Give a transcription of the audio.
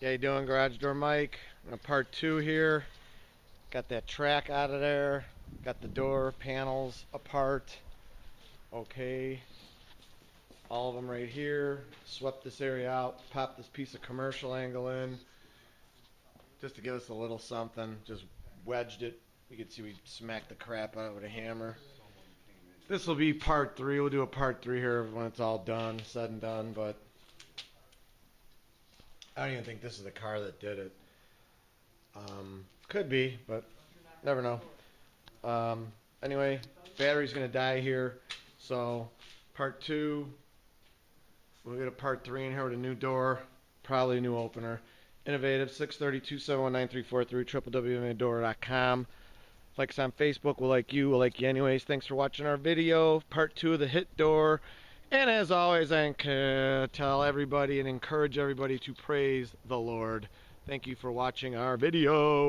Yeah, you doing, Garage Door Mike? Part 2 here. Got that track out of there. Got the door panels apart. Okay. All of them right here. Swept this area out. Popped this piece of commercial angle in. Just to give us a little something. Just wedged it. You can see we smacked the crap out of it with a hammer. This will be part 3. We'll do a part 3 here when it's all done, said and done, but I don't even think this is the car that did it. Could be, but never know. Anyway, battery's gonna die here, so part 2. We'll get a part 3 in here with a new door, probably a new opener. Innovative 630-271-9343 www.door.com. Like us on Facebook, we'll like you, we'll like you anyways. Thanks for watching our video, part 2 of the hit door. And as always, I tell everybody and encourage everybody to praise the Lord. Thank you for watching our video.